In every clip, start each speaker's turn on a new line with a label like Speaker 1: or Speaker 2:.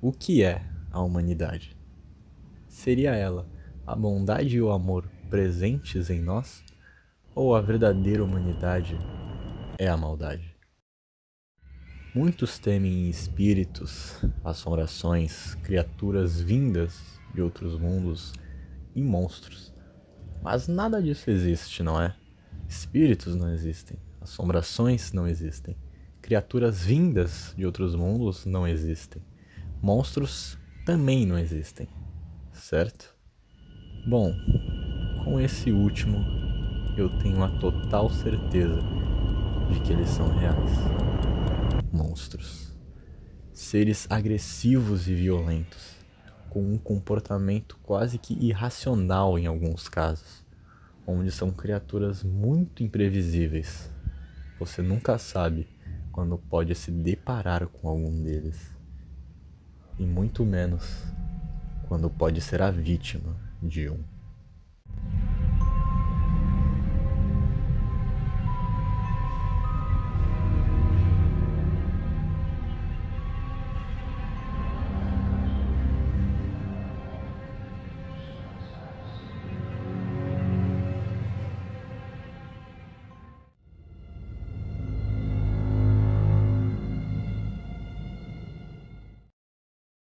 Speaker 1: O que é a humanidade? Seria ela a bondade e o amor presentes em nós? Ou a verdadeira humanidade é a maldade? Muitos temem espíritos, assombrações, criaturas vindas de outros mundos e monstros. Mas nada disso existe, não é? Espíritos não existem, assombrações não existem, criaturas vindas de outros mundos não existem, monstros também não existem, certo? Bom, com esse último eu tenho a total certeza de que eles são reais. Monstros. Seres agressivos e violentos, com um comportamento quase que irracional em alguns casos, onde são criaturas muito imprevisíveis. Você nunca sabe quando pode se deparar com algum deles, e muito menos quando pode ser a vítima de um.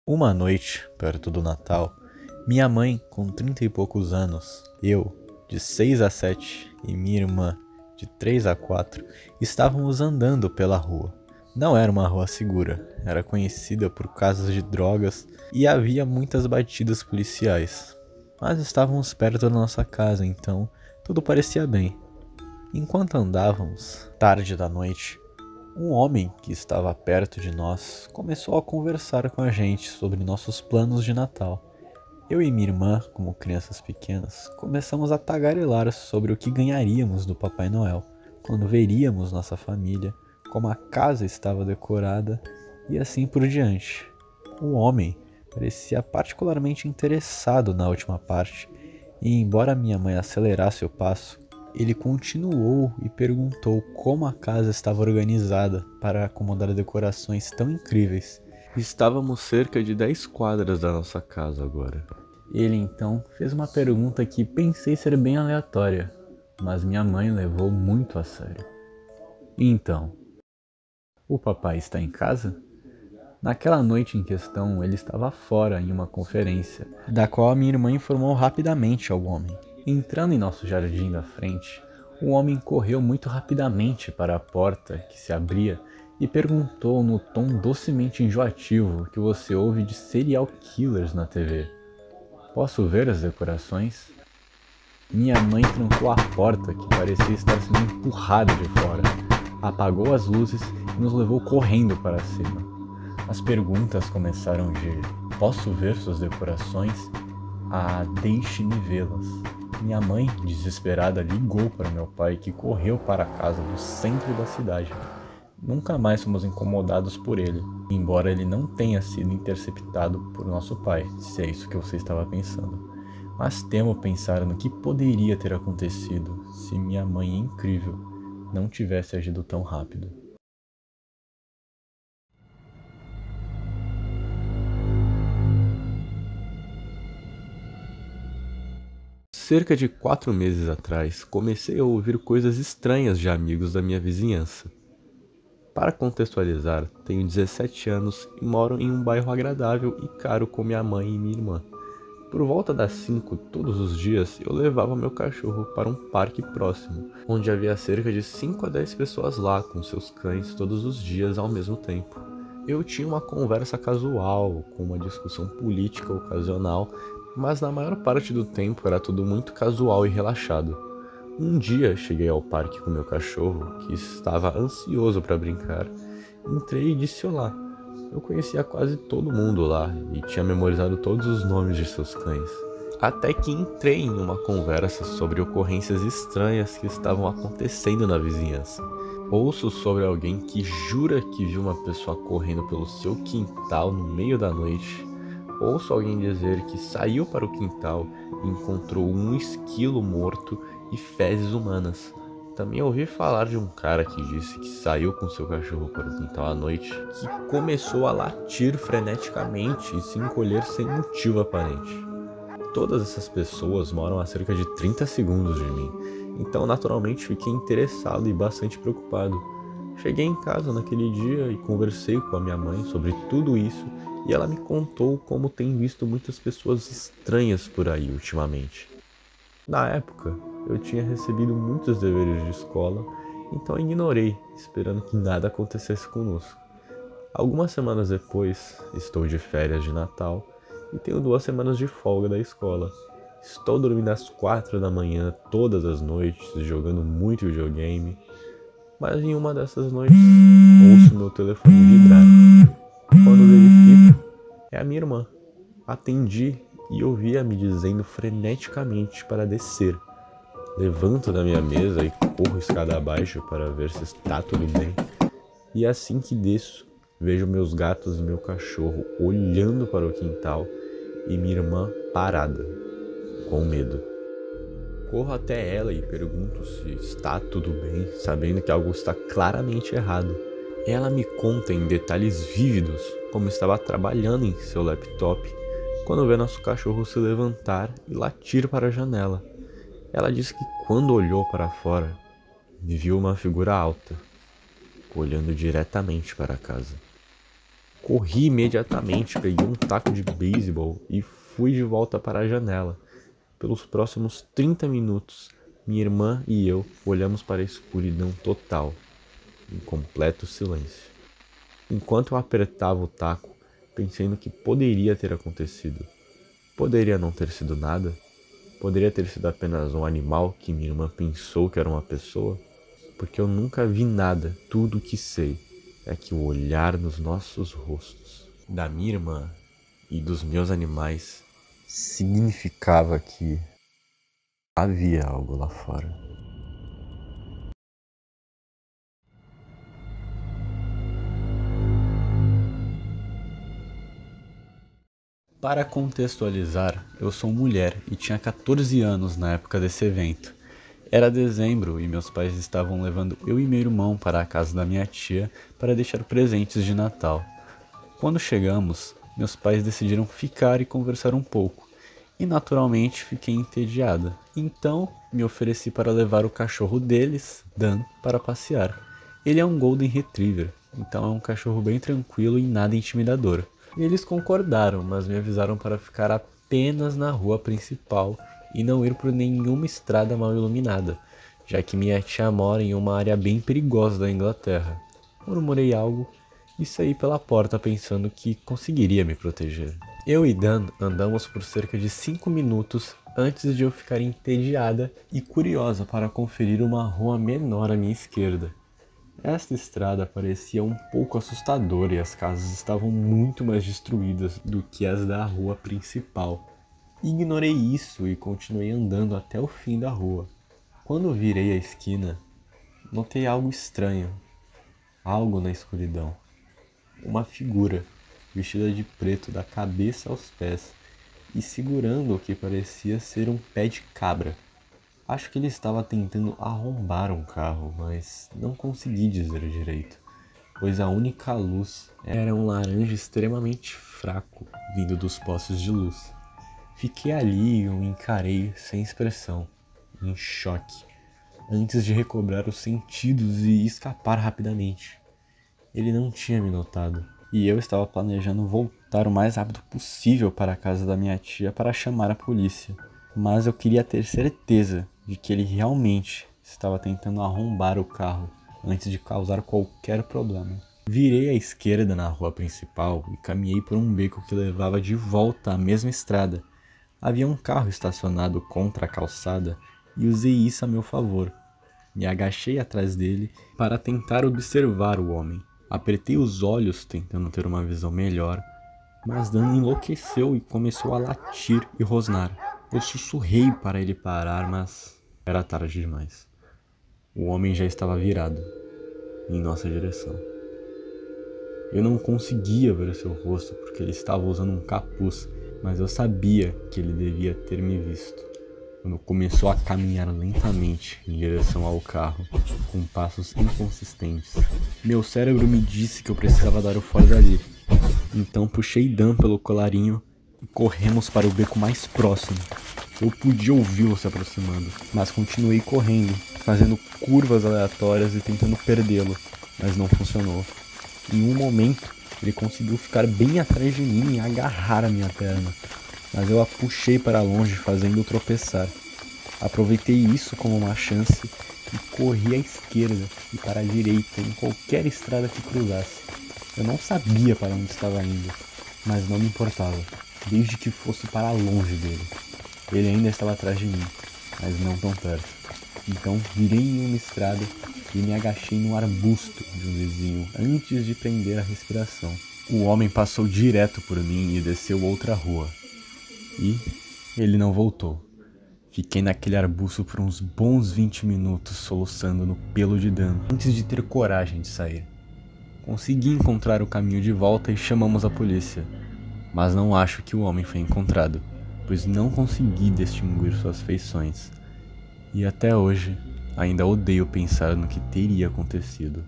Speaker 1: Uma noite, perto do Natal, minha mãe, com 30 e poucos anos, eu, de 6 a 7, e minha irmã, de 3 a 4, estávamos andando pela rua. Não era uma rua segura, era conhecida por casos de drogas e havia muitas batidas policiais. Mas estávamos perto da nossa casa, então tudo parecia bem. Enquanto andávamos, tarde da noite, um homem que estava perto de nós começou a conversar com a gente sobre nossos planos de Natal. Eu e minha irmã, como crianças pequenas, começamos a tagarelar sobre o que ganharíamos do Papai Noel, quando veríamos nossa família, como a casa estava decorada e assim por diante. O homem parecia particularmente interessado na última parte, e embora minha mãe acelerasse o passo, ele continuou e perguntou como a casa estava organizada para acomodar decorações tão incríveis. Estávamos cerca de 10 quadras da nossa casa agora. Ele então fez uma pergunta que pensei ser bem aleatória, mas minha mãe levou muito a sério. Então, o papai está em casa? Naquela noite em questão, ele estava fora em uma conferência, da qual a minha irmã informou rapidamente ao homem. Entrando em nosso jardim da frente, o homem correu muito rapidamente para a porta que se abria e perguntou no tom docemente enjoativo que você ouve de serial killers na TV: "Posso ver as decorações?" Minha mãe trancou a porta, que parecia estar sendo empurrada de fora, apagou as luzes e nos levou correndo para cima. As perguntas começaram de "Posso ver suas decorações?" a "Deixe-me vê-las." Minha mãe, desesperada, ligou para meu pai, que correu para a casa do centro da cidade. Nunca mais fomos incomodados por ele, embora ele não tenha sido interceptado por nosso pai, se é isso que você estava pensando. Mas temo pensar no que poderia ter acontecido se minha mãe incrível não tivesse agido tão rápido. Cerca de 4 meses atrás, comecei a ouvir coisas estranhas de amigos da minha vizinhança. Para contextualizar, tenho 17 anos e moro em um bairro agradável e caro com minha mãe e minha irmã. Por volta das 5, todos os dias, eu levava meu cachorro para um parque próximo, onde havia cerca de 5 a 10 pessoas lá com seus cães todos os dias ao mesmo tempo. Eu tinha uma conversa casual, com uma discussão política ocasional, mas na maior parte do tempo era tudo muito casual e relaxado. Um dia cheguei ao parque com meu cachorro, que estava ansioso para brincar. Entrei e disse olá. Eu conhecia quase todo mundo lá e tinha memorizado todos os nomes de seus cães. Até que entrei em uma conversa sobre ocorrências estranhas que estavam acontecendo na vizinhança. Ouço sobre alguém que jura que viu uma pessoa correndo pelo seu quintal no meio da noite. Ouço alguém dizer que saiu para o quintal e encontrou um esquilo morto e fezes humanas.
Speaker 2: Também ouvi falar de um cara que disse que saiu com seu cachorro para o quintal à noite, que começou a latir freneticamente e se encolher sem motivo aparente. Todas essas pessoas moram a cerca de 30 segundos de mim, então naturalmente fiquei interessado e bastante preocupado. Cheguei em casa naquele dia e conversei com a minha mãe sobre tudo isso e ela me contou como tem visto muitas pessoas estranhas por aí ultimamente. Na época, eu tinha recebido muitos deveres de escola, então ignorei, esperando que nada acontecesse conosco. Algumas semanas depois, estou de férias de Natal e tenho 2 semanas de folga da escola. Estou dormindo às 4 da manhã todas as noites, jogando muito videogame, mas em uma dessas noites ouço meu telefone vibrar. Quando verifico, é a minha irmã. Atendi e ouvi-a me dizendo freneticamente para descer. Levanto da minha mesa e corro escada abaixo para ver se está tudo bem. E assim que desço, vejo meus gatos e meu cachorro olhando para o quintal e minha irmã parada, com medo. Corro até ela e pergunto se está tudo bem, sabendo que algo está claramente errado. Ela me conta em detalhes vívidos como estava trabalhando em seu laptop quando vê nosso cachorro se levantar e latir para a janela. Ela disse que quando olhou para fora, viu uma figura alta, olhando diretamente para casa. Corri imediatamente, peguei um taco de beisebol e fui de volta para a janela. Pelos próximos 30 minutos, minha irmã e eu olhamos para a escuridão total, em completo silêncio. Enquanto eu apertava o taco, pensei no que poderia ter acontecido. Poderia não ter sido nada? Poderia ter sido apenas um animal que minha irmã pensou que era uma pessoa? Porque eu nunca vi nada. Tudo o que sei é que o olhar nos nossos rostos, da minha irmã e dos meus animais, significava que havia algo lá fora.
Speaker 1: Para contextualizar, eu sou mulher e tinha 14 anos na época desse evento. Era dezembro e meus pais estavam levando eu e meu irmão para a casa da minha tia para deixar presentes de Natal. Quando chegamos, meus pais decidiram ficar e conversar um pouco, e naturalmente fiquei entediada. Então, me ofereci para levar o cachorro deles, Dan, para passear. Ele é um Golden Retriever, então é um cachorro bem tranquilo e nada intimidador. Eles concordaram, mas me avisaram para ficar apenas na rua principal e não ir por nenhuma estrada mal iluminada, já que minha tia mora em uma área bem perigosa da Inglaterra. Murmurei algo e saí pela porta pensando que conseguiria me proteger. Eu e Dan andamos por cerca de 5 minutos antes de eu ficar entediada e curiosa para conferir uma rua menor à minha esquerda. Esta estrada parecia um pouco assustadora e as casas estavam muito mais destruídas do que as da rua principal. Ignorei isso e continuei andando até o fim da rua. Quando virei a esquina, notei algo estranho, algo na escuridão. Uma figura, vestida de preto da cabeça aos pés e segurando o que parecia ser um pé de cabra. Acho que ele estava tentando arrombar um carro, mas não consegui dizer direito, pois a única luz era um laranja extremamente fraco vindo dos postes de luz. Fiquei ali e o encarei sem expressão, em choque, antes de recobrar os sentidos e escapar rapidamente. Ele não tinha me notado, e eu estava planejando voltar o mais rápido possível para a casa da minha tia para chamar a polícia. Mas eu queria ter certeza de que ele realmente estava tentando arrombar o carro antes de causar qualquer problema. Virei à esquerda na rua principal e caminhei por um beco que levava de volta à mesma estrada. Havia um carro estacionado contra a calçada e usei isso a meu favor. Me agachei atrás dele para tentar observar o homem. Apertei os olhos tentando ter uma visão melhor, mas Dan enlouqueceu e começou a latir e rosnar. Eu sussurrei para ele parar, mas era tarde demais. O homem já estava virado em nossa direção. Eu não conseguia ver seu rosto porque ele estava usando um capuz, mas eu sabia que ele devia ter me visto.
Speaker 2: quando começou a caminhar lentamente em direção ao carro, com passos inconsistentes. Meu cérebro me disse que eu precisava dar o fora dali. Então puxei Dan pelo colarinho e corremos para o beco mais próximo. Eu podia ouvi-lo se aproximando, mas continuei correndo, fazendo curvas aleatórias e tentando perdê-lo, mas não funcionou. Em um momento, ele conseguiu ficar bem atrás de mim e agarrar a minha perna, mas eu a puxei para longe, fazendo-o tropeçar. Aproveitei isso como uma chance e corri à esquerda e para a direita em qualquer estrada que cruzasse. Eu não sabia para onde estava indo, mas não me importava, desde que fosse para longe dele. Ele ainda estava atrás de mim, mas não tão perto. Então virei em uma estrada e me agachei num arbusto de um vizinho antes de prender a respiração. O homem passou direto por mim e desceu outra rua. E ele não voltou. Fiquei naquele arbusto por uns bons 20 minutos soluçando no pelo de Dan, antes de ter coragem de sair. Consegui encontrar o caminho de volta e chamamos a polícia, mas não acho que o homem foi encontrado, pois não consegui distinguir suas feições. E até hoje, ainda odeio pensar no que teria acontecido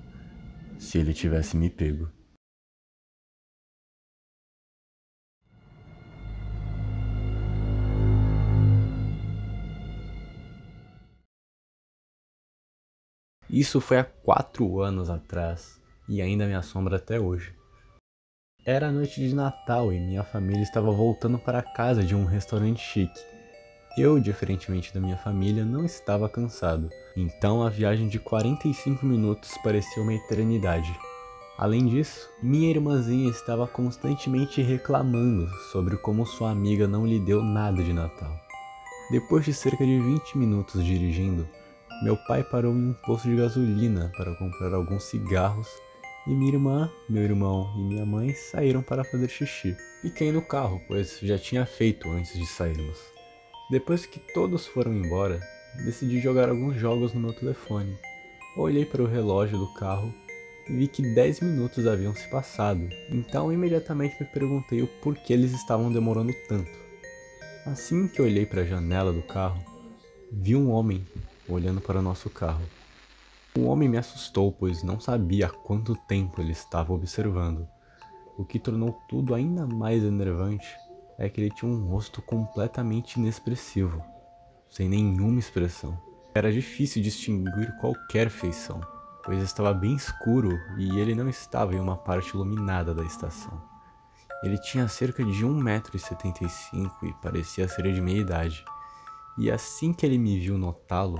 Speaker 2: se ele tivesse me pego. Isso foi há 4 anos atrás e ainda me assombra até hoje. Era noite de Natal e minha família estava voltando para casa de um restaurante chique. Eu, diferentemente da minha família, não estava cansado, então a viagem de 45 minutos parecia uma eternidade. Além disso, minha irmãzinha estava constantemente reclamando sobre como sua amiga não lhe deu nada de Natal. Depois de cerca de 20 minutos dirigindo, meu pai parou em um posto de gasolina para comprar alguns cigarros e minha irmã, meu irmão e minha mãe saíram para fazer xixi. Fiquei no carro, pois já tinha feito antes de sairmos. Depois que todos foram embora, decidi jogar alguns jogos no meu telefone. Olhei para o relógio do carro e vi que 10 minutos haviam se passado, então imediatamente me perguntei o porquê eles estavam demorando tanto. Assim que olhei para a janela do carro, vi um homem olhando para o nosso carro. O homem me assustou, pois não sabia há quanto tempo ele estava observando. O que tornou tudo ainda mais enervante é que ele tinha um rosto completamente inexpressivo, sem nenhuma expressão. Era difícil distinguir qualquer feição, pois estava bem escuro e ele não estava em uma parte iluminada da estação. Ele tinha cerca de 1,75 m e parecia ser de meia idade. E assim que ele me viu notá-lo,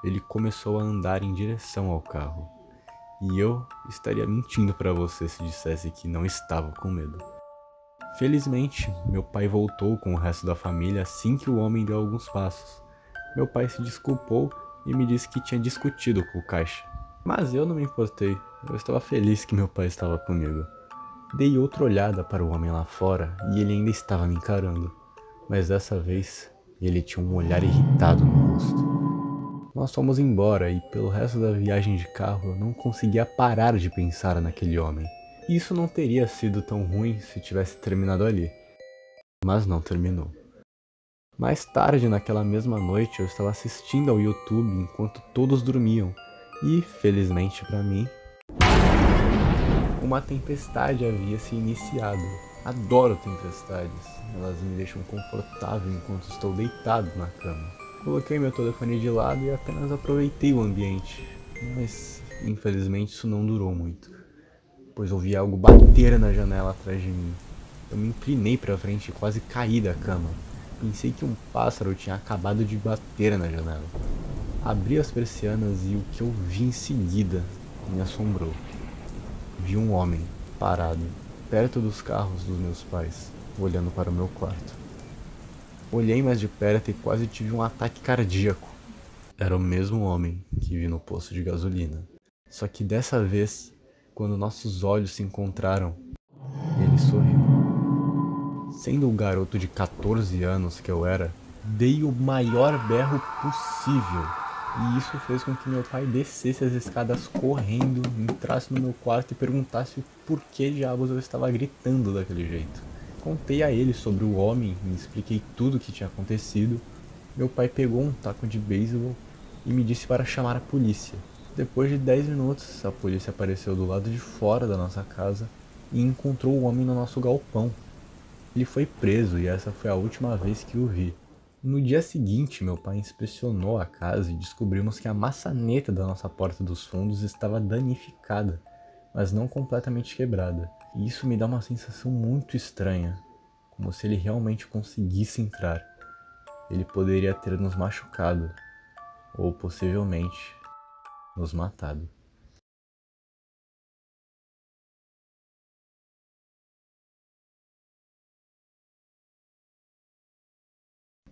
Speaker 2: ele começou a andar em direção ao carro. E eu estaria mentindo para você se dissesse que não estava com medo. Felizmente, meu pai voltou com o resto da família assim que o homem deu alguns passos. Meu pai se desculpou e me disse que tinha discutido com o caixa. Mas eu não me importei, eu estava feliz que meu pai estava comigo. Dei outra olhada para o homem lá fora e ele ainda estava me encarando. Mas dessa vez, ele tinha um olhar irritado no rosto. Nós fomos embora e pelo resto da viagem de carro eu não conseguia parar de pensar naquele homem. Isso não teria sido tão ruim se tivesse terminado ali. Mas não terminou. Mais tarde, naquela mesma noite, eu estava assistindo ao YouTube enquanto todos dormiam. E, felizmente para mim, uma tempestade havia se iniciado. Adoro tempestades. Elas me deixam confortável enquanto estou deitado na cama. Coloquei meu telefone de lado e apenas aproveitei o ambiente, mas infelizmente isso não durou muito, pois ouvi algo bater na janela atrás de mim. Eu me inclinei para frente e quase caí da cama. Pensei que um pássaro tinha acabado de bater na janela. Abri as persianas e o que eu vi em seguida me assombrou. Vi um homem parado perto dos carros dos meus pais, olhando para o meu quarto. Olhei mais de perto e quase tive um ataque cardíaco. Era o mesmo homem que vi no posto de gasolina. Só que dessa vez, quando nossos olhos se encontraram, ele sorriu. Sendo um garoto de 14 anos que eu era, dei o maior berro possível. E isso fez com que meu pai descesse as escadas correndo, entrasse no meu quarto e perguntasse por que diabos eu estava gritando daquele jeito. Contei a ele sobre o homem e expliquei tudo o que tinha acontecido, Meu pai pegou um taco de beisebol e me disse para chamar a polícia. Depois de 10 minutos, a polícia apareceu do lado de fora da nossa casa e encontrou o homem no nosso galpão. Ele foi preso e essa foi a última vez que o vi. No dia seguinte, meu pai inspecionou a casa e descobrimos que a maçaneta da nossa porta dos fundos estava danificada, mas não completamente quebrada. E isso me dá uma sensação muito estranha, como se ele realmente conseguisse entrar. Ele poderia ter nos machucado, ou possivelmente nos matado.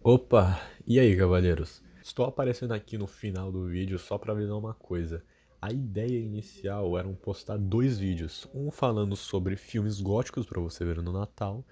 Speaker 2: Opa, e aí, cavaleiros? Estou aparecendo aqui no final do vídeo só para avisar uma coisa. A ideia inicial era postar 2 vídeos, um falando sobre filmes góticos para você ver no Natal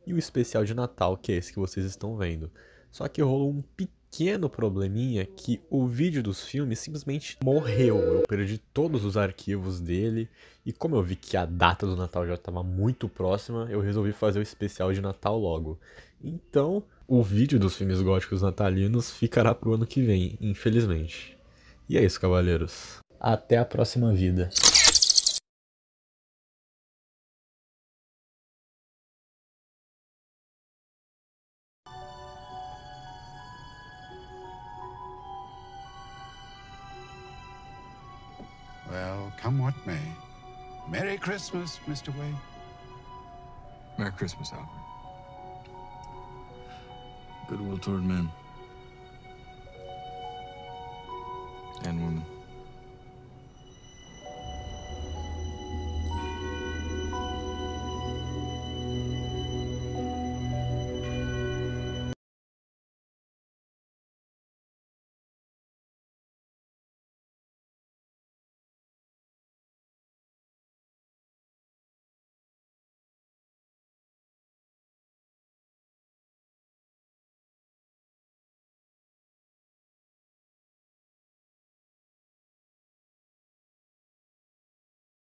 Speaker 2: e o especial de Natal, que é esse que vocês estão vendo. Só que rolou um pequeno probleminha que o vídeo dos filmes simplesmente morreu. Eu perdi todos os arquivos dele e como eu vi que a data do Natal já estava muito próxima, eu resolvi fazer o especial de Natal logo. Então, o vídeo dos filmes góticos natalinos ficará pro ano que vem, infelizmente. E é isso, cavaleiros. Até a próxima vida.
Speaker 3: Well, come what may. Merry Christmas, Mr. Wayne.
Speaker 4: Merry Christmas, Albert. Goodwill toward men.